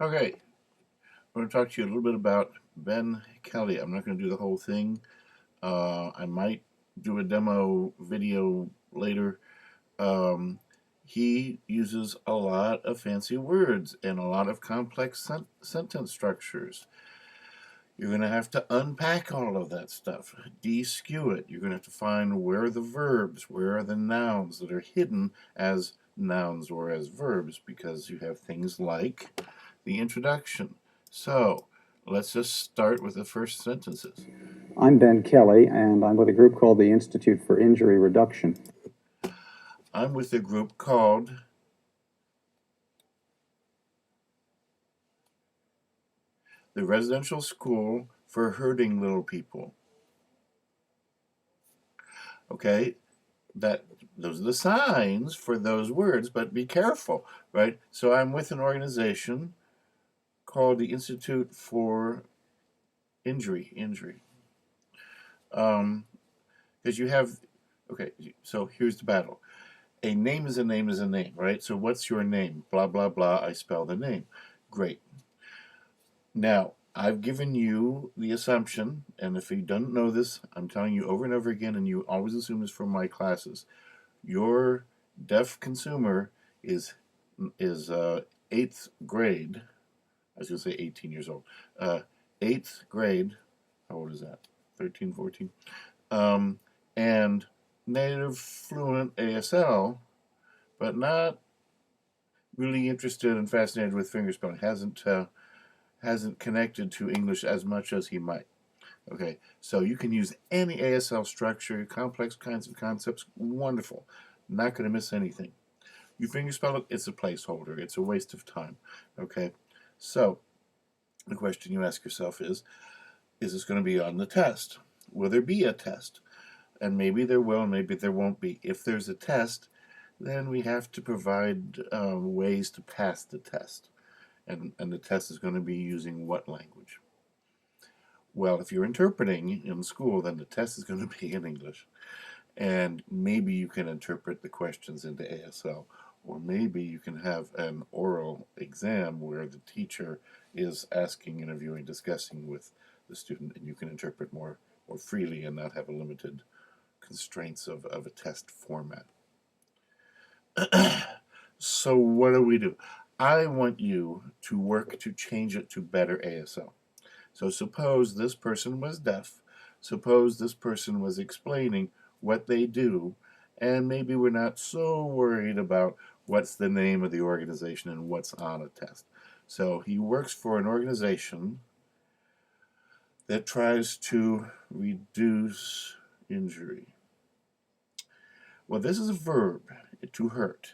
Okay, I'm going to talk to you a little bit about Ben Kelly. I'm not going to do the whole thing. I might do a demo video later. Um, he uses a lot of fancy words and a lot of complex sentence structures. You're going to have to unpack all of that stuff, de-skew it. You're going to have to find where are the verbs, where are the nouns that are hidden as nouns or as verbs, because you have things like the introduction. So let's just start with the first sentences. I'm Ben Kelly, and I'm with a group called the Institute for Injury Reduction. I'm with a group called the Residential School for Hurting Little People. Okay, those are the signs for those words, but be careful, right? So I'm with an organization called the Institute for Injury. Because you have, okay, so here's the battle. A name is a name is a name, right? So what's your name? Blah, blah, blah. I spell the name. Great. Now, I've given you the assumption, and if you don't know this, I'm telling you over and over again, and you always assume this from my classes. Your deaf consumer is eighth grade. I was going to say 18 years old. Eighth grade. How old is that? 13, 14. And native fluent ASL, but not really interested and fascinated with fingerspelling. Hasn't connected to English as much as he might. Okay, so you can use any ASL structure, complex kinds of concepts, wonderful. Not going to miss anything. You fingerspell it, it's a placeholder. It's a waste of time. Okay, so the question you ask yourself is this going to be on the test? Will there be a test? And maybe there will, maybe there won't be. If there's a test, then we have to provide ways to pass the test. And the test is going to be using what language? Well, if you're interpreting in school, then the test is going to be in English. And maybe you can interpret the questions into ASL, or maybe you can have an oral exam where the teacher is asking, interviewing, discussing with the student, and you can interpret more freely and not have a limited constraints of a test format. So what do? I want you to work to change it to better ASL. So suppose this person was deaf. Suppose this person was explaining what they do, and maybe we're not so worried about what's the name of the organization and what's on a test. So he works for an organization that tries to reduce injury. Well, this is a verb, to hurt.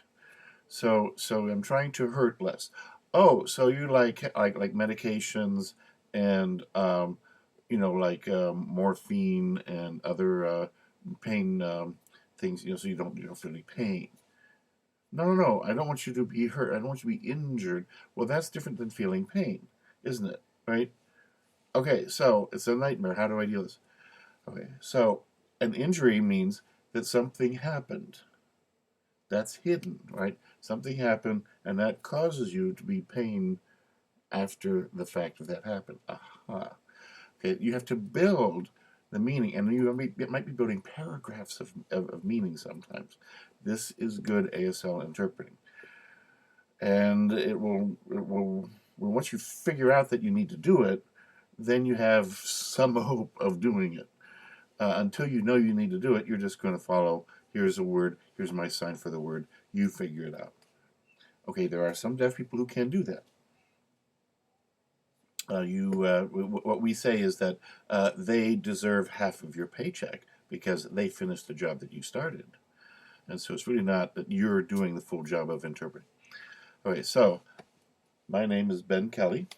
So I'm trying to hurt less. Oh, so you like medications and like morphine and other pain things, so you don't feel any pain. No, no, no. I don't want you to be hurt. I don't want you to be injured. Well, that's different than feeling pain, isn't it? Right? Okay, so it's a nightmare. How do I deal with this? Okay, so an injury means that something happened. That's hidden, right? Something happened, and that causes you to be pain after the fact of that happened. Aha. Okay, you have to build the meaning, and it might be building paragraphs of meaning sometimes. This is good ASL interpreting, and once you figure out that you need to do it, then you have some hope of doing it. Until you know you need to do it, you're just going to follow. Here's a word. Here's my sign for the word. You figure it out. Okay, there are some deaf people who can do that. What we say is that they deserve half of your paycheck because they finished the job that you started. And so it's really not that you're doing the full job of interpreting. Okay, so my name is Ben Kelly.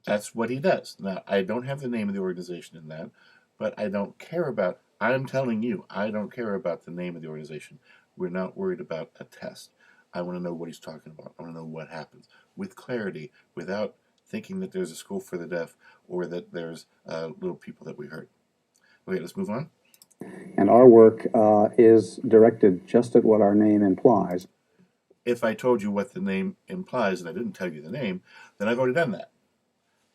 That's what he does. Now, I don't have the name of the organization in that, but I don't care about, I'm telling you, I don't care about the name of the organization. We're not worried about a test. I want to know what he's talking about. I want to know what happens with clarity, without thinking that there's a school for the deaf or that there's little people that we hurt. Okay, let's move on. And our work is directed just at what our name implies. If I told you what the name implies and I didn't tell you the name, then I've already done that.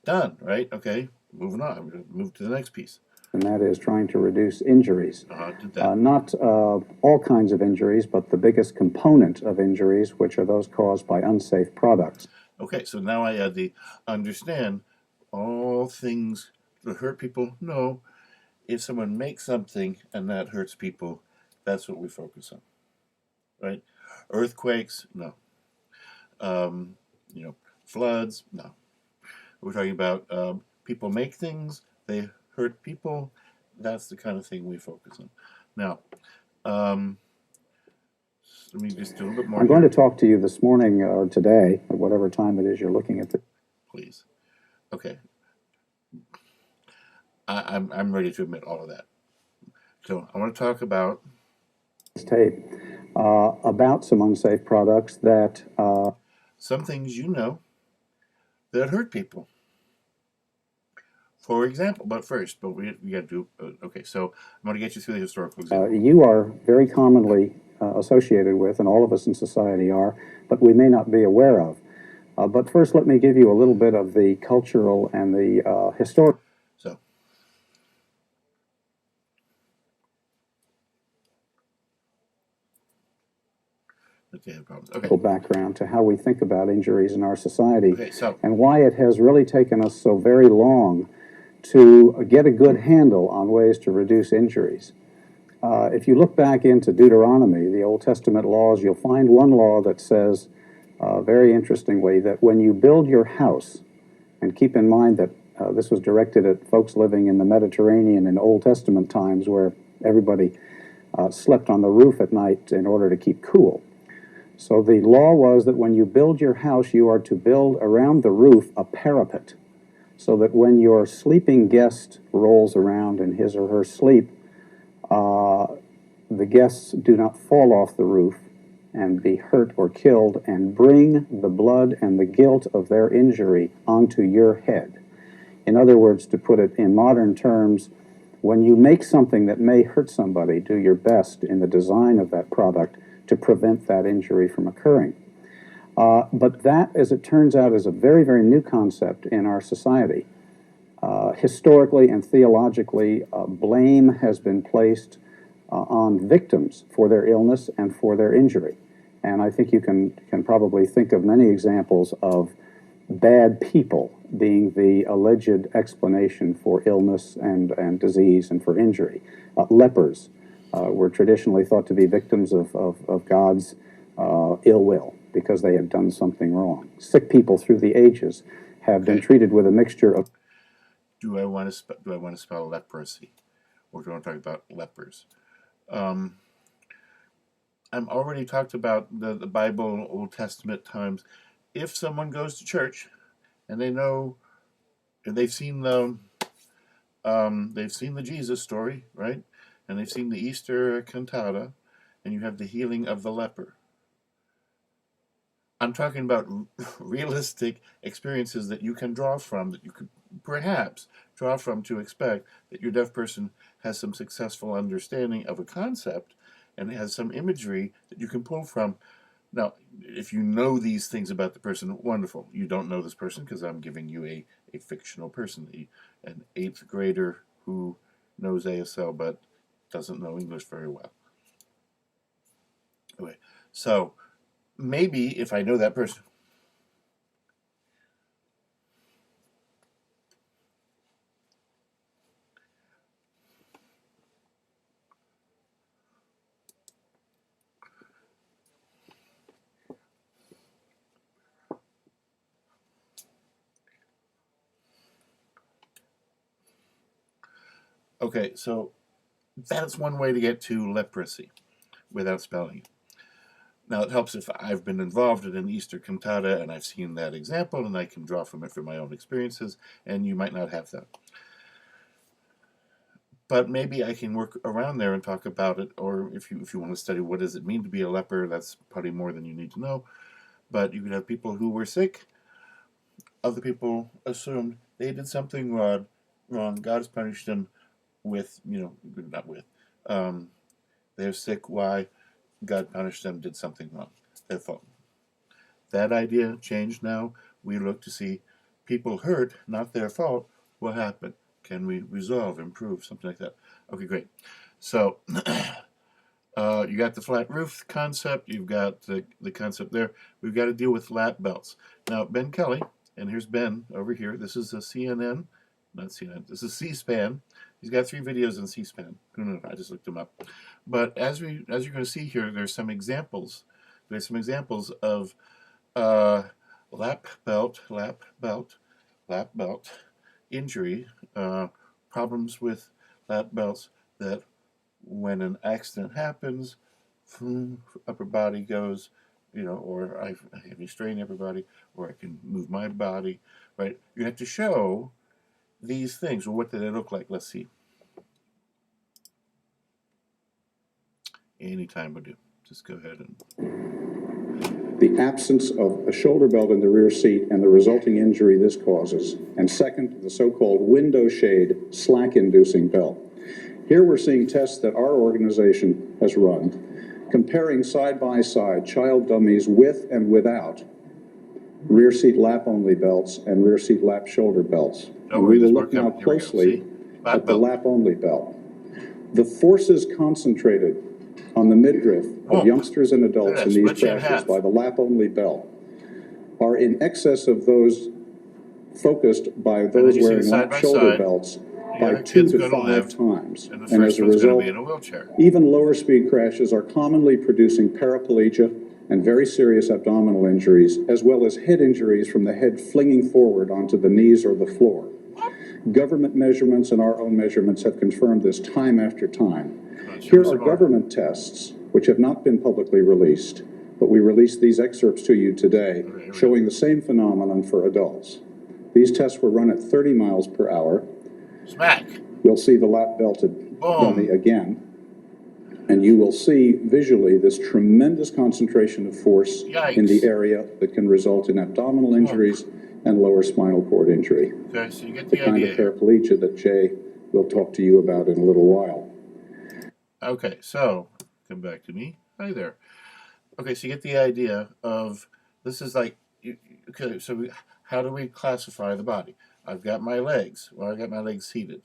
Done, right? Okay, moving on. I'm going to move to the next piece. And that is trying to reduce injuries. Did that. Not all kinds of injuries, but the biggest component of injuries, which are those caused by unsafe products. Okay, so now I add the understand all things that hurt people. No, if someone makes something and that hurts people, that's what we focus on, right? Earthquakes, no. Um, floods, no. We're talking about people make things, they hurt people. That's the kind of thing we focus on. Now, let me just do a little bit more. I'm going to talk to you this morning or today, at whatever time it is you're looking at this. Please. Okay. I'm ready to admit all of that. So I want to talk about tape about some unsafe products that some things that hurt people. For example, but we got to do, okay, so I'm going to get you through the historical example. You are very commonly associated with, and all of us in society are, but we may not be aware of. But first, let me give you a little bit of the cultural and the historical. So, okay. Background to how we think about injuries in our society, okay, so, and why it has really taken us so very long to get a good handle on ways to reduce injuries. If you look back into Deuteronomy, the Old Testament laws, you'll find one law that says, very interestingly, that when you build your house, and keep in mind that this was directed at folks living in the Mediterranean in Old Testament times where everybody slept on the roof at night in order to keep cool. So the law was that when you build your house, you are to build around the roof a parapet, so that when your sleeping guest rolls around in his or her sleep, the guests do not fall off the roof and be hurt or killed and bring the blood and the guilt of their injury onto your head. In other words, to put it in modern terms, when you make something that may hurt somebody, do your best in the design of that product to prevent that injury from occurring. But that, as it turns out, is a very, very new concept in our society. Historically and theologically, blame has been placed on victims for their illness and for their injury. And I think you can probably think of many examples of bad people being the alleged explanation for illness and disease and for injury. Lepers were traditionally thought to be victims of God's ill will because they had done something wrong. Sick people through the ages have been treated with a mixture of. Do I want to spell leprosy, or do I want to talk about lepers? I've already talked about the Bible, Old Testament times. If someone goes to church and they know, and they've seen the Jesus story, right? And they've seen the Easter cantata, and you have the healing of the leper. I'm talking about realistic experiences that you can draw from, that you could perhaps draw from to expect that your deaf person has some successful understanding of a concept and has some imagery that you can pull from. Now, if you know these things about the person, wonderful. You don't know this person because I'm giving you a fictional person, an 8th grader who knows ASL but doesn't know English very well. Okay, so maybe if I know that person. Okay, so that's one way to get to leprosy without spelling it. Now, it helps if I've been involved in an Easter cantata and I've seen that example and I can draw from it for my own experiences, and you might not have that. But maybe I can work around there and talk about it, or if you want to study what does it mean to be a leper, that's probably more than you need to know. But you could have people who were sick, other people assumed they did something wrong, God has punished them, with, not with, they're sick, why? God punished them, did something wrong. Their fault. That idea changed now. We look to see people hurt, not their fault. What happened? Can we resolve, improve, something like that? Okay, great. So you got the flat roof concept. You've got the concept there. We've got to deal with lap belts. Now, Ben Kelly, and here's Ben over here. This is a CNN, not CNN. This is C-SPAN. He's got 3 videos on C-SPAN. No, I just looked them up. But as you're going to see here, there's some examples. There's some examples of uh, lap belt, lap belt injury, problems with lap belts that when an accident happens, upper body goes, or I have you strain upper body, or I can move my body, right? You have to show these things. Well, what do they look like? Let's see. Anytime will do. Just go ahead and. The absence of a shoulder belt in the rear seat and the resulting injury this causes. And second, the so-called window shade slack-inducing belt. Here we're seeing tests that our organization has run, comparing side-by-side child dummies with and without rear seat lap-only belts and rear seat lap shoulder belts. And we will look now closely at the lap-only belt. The forces concentrated on the midriff of youngsters and adults in these crashes by the lap-only belt are in excess of those focused by those wearing lap shoulder belts by 2 to 5 times. And as a result, even lower speed crashes are commonly producing paraplegia and very serious abdominal injuries, as well as head injuries from the head flinging forward onto the knees or the floor. Government measurements and our own measurements have confirmed this time after time. Here are government tests, which have not been publicly released, but we released these excerpts to you today, showing the same phenomenon for adults. These tests were run at 30 miles per hour. Smack. You'll see the lap-belted dummy again, and you will see visually this tremendous concentration of force in the area that can result in abdominal injuries and lower spinal cord injury. Okay, so you get the kind of paraplegia that Jay will talk to you about in a little while. Okay, so come back to me. Hi there. Okay, so you get the idea of this is like, okay, so how do we classify the body? I've got my legs. Well, I've got my legs seated.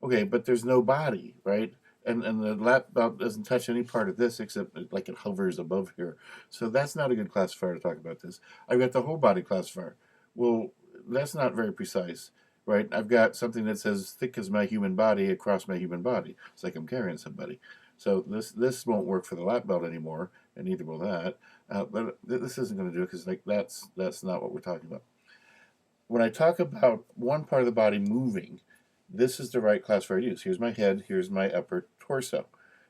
Okay, but there's no body, right? And the lap belt doesn't touch any part of this except like it hovers above here. So that's not a good classifier to talk about this. I've got the whole body classifier. Well, that's not very precise, right? I've got something that says thick as my human body across my human body. It's like I'm carrying somebody. So this won't work for the lap belt anymore, and neither will that. But this isn't going to do it because like that's not what we're talking about. When I talk about one part of the body moving, this is the right classifier to use. Here's my head, here's my upper torso,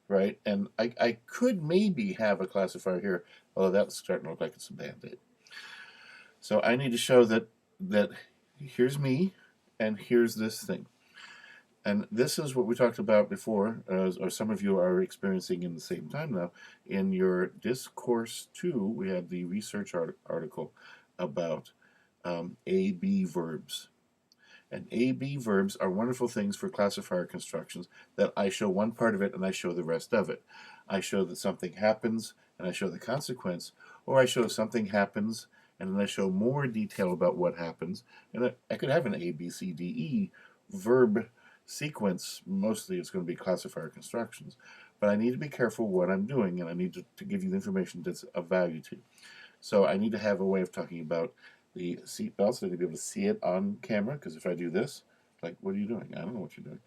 right? And I could maybe have a classifier here, although that's starting to look like it's a Band-Aid. So I need to show that here's me, and here's this thing. And this is what we talked about before, or some of you are experiencing in the same time now. In your Discourse 2, we had the research article about A-B verbs. And A-B verbs are wonderful things for classifier constructions that I show one part of it and I show the rest of it. I show that something happens and I show the consequence, or I show something happens and then I show more detail about what happens. And I could have an A, B, C, D, E verb sequence. Mostly it's going to be classifier constructions. But I need to be careful what I'm doing, and I need to give you the information that's of value to you. So I need to have a way of talking about the seat belt so I need to be able to see it on camera, because if I do this, like, what are you doing? I don't know what you're doing.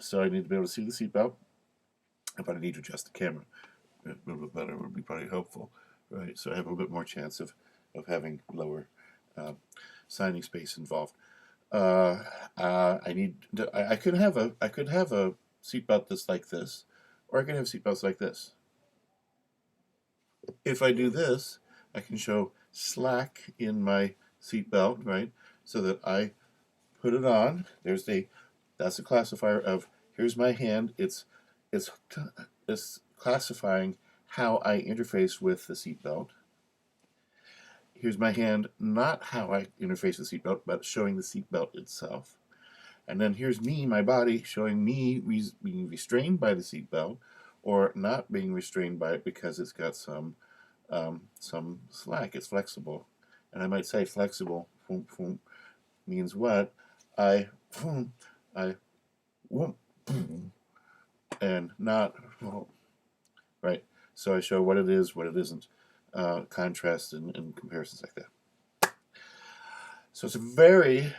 So I need to be able to see the seat belt, but I need to adjust the camera. A little bit better would be probably helpful, right? So I have a little bit more chance of having lower signing space involved. I could have a seatbelt that's like this, or I could have seatbelts like this. If I do this, I can show slack in my seatbelt, right? So that I put it on. That's a classifier of here's my hand. It's classifying how I interface with the seatbelt. Here's my hand, not how I interface with the seatbelt, but showing the seatbelt itself. And then here's me, my body, showing me being restrained by the seatbelt, or not being restrained by it because it's got some slack. It's flexible, and I might say flexible means what? I I and not right. So I show what it is, what it isn't, contrast and comparisons like that. So it's a very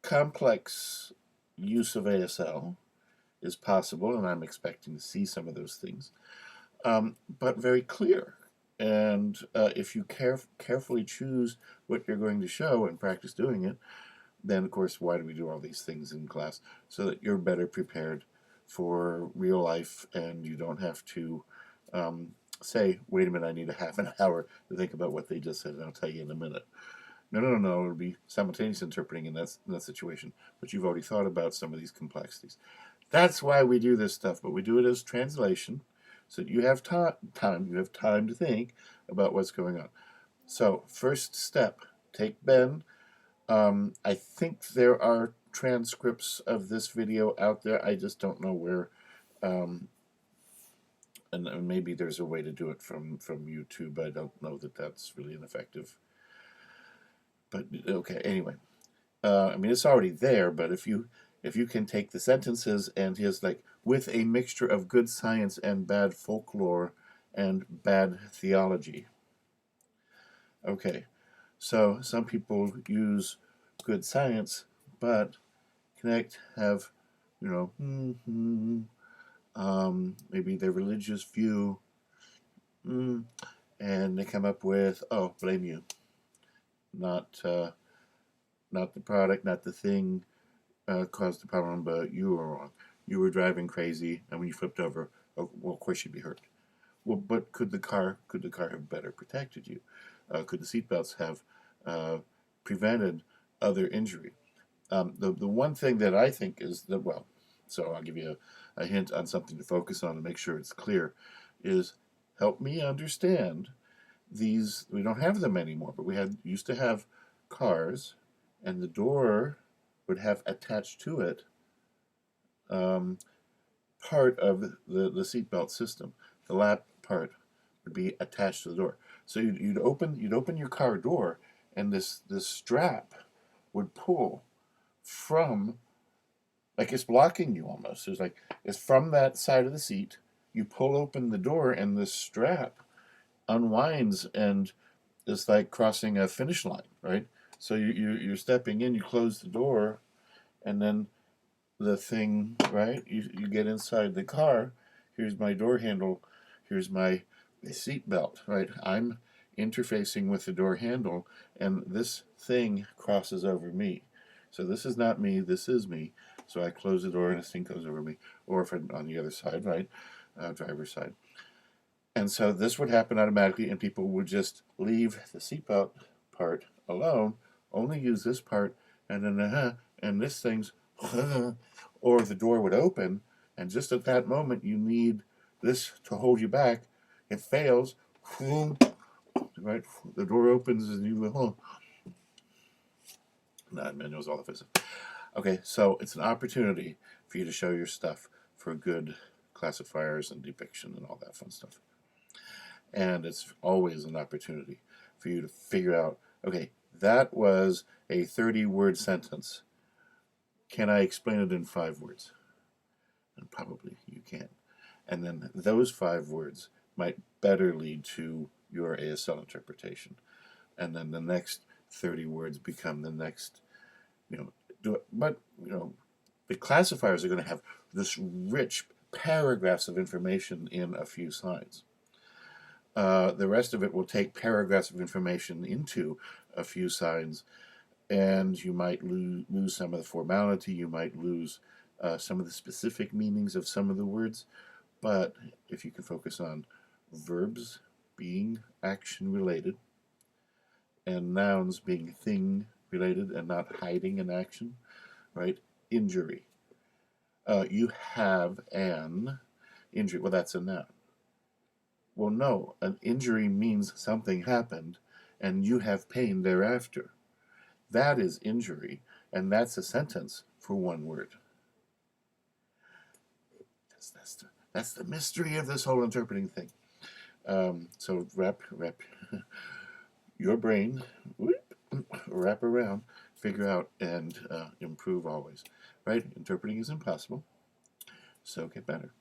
complex use of ASL is possible, and I'm expecting to see some of those things, but very clear. And if you carefully choose what you're going to show and practice doing it, then of course, why do we do all these things in class? So that you're better prepared for real life, and you don't have to say, wait a minute, I need a half an hour to think about what they just said, and I'll tell you in a minute. No. It'll be simultaneous interpreting in that situation. But you've already thought about some of these complexities. That's why we do this stuff, but we do it as translation, so that you have time. You have time to think about what's going on. So, first step: take Ben. I think there are transcripts of this video out there. I just don't know where. And maybe there's a way to do it from YouTube. I don't know that that's really an effective. But okay, anyway. I mean, it's already there, but if you can take the sentences and his like with a mixture of good science and bad folklore and bad theology. Okay, so some people use good science, but connect have, maybe their religious view, and they come up with, oh, blame you, not not the product, not the thing caused the problem, but you were wrong. You were driving crazy, and when you flipped over, oh, well, of course you'd be hurt. Well, but could the car have better protected you? Could the seatbelts have prevented other injury? The one thing that I think is that, well, so I'll give you a hint on something to focus on and make sure it's clear, is help me understand these. We don't have them anymore, but we used to have cars, and the door would have attached to it um, part of the seatbelt system. The lap part would be attached to the door. So you'd open your car door, and this strap would pull from, like it's blocking you almost. It's from that side of the seat. You pull open the door, and this strap unwinds, and it's like crossing a finish line, right? So you're stepping in. You close the door, and then the thing, right? You get inside the car. Here's my door handle. Here's my seat belt, right? I'm interfacing with the door handle, and this thing crosses over me. So this is not me. This is me. So I close the door, and this thing goes over me. Or if I'm on the other side, right, driver's side. And so this would happen automatically, and people would just leave the seatbelt part alone, only use this part, and then and this thing's or the door would open, and just at that moment you need this to hold you back. It fails, right? The door opens, and you man knows all of this. Okay, so it's an opportunity for you to show your stuff for good classifiers and depiction and all that fun stuff. And it's always an opportunity for you to figure out, okay, that was a 30-word sentence. Can I explain it in 5 words? And probably you can. And then those 5 words might better lead to your ASL interpretation. And then the next 30 words become the next, do it. But, the classifiers are going to have this rich paragraphs of information in a few slides. The rest of it will take paragraphs of information into a few signs, and you might lose some of the formality, you might lose some of the specific meanings of some of the words, but if you can focus on verbs being action related, and nouns being thing related and not hiding an action, right? Injury. You have an injury. Well, that's a noun. Well, no, an injury means something happened and you have pain thereafter. That is injury, and that's a sentence for one word. That's the mystery of this whole interpreting thing. So wrap your brain, wrap around, figure out, and improve always. Right? Interpreting is impossible, so get better.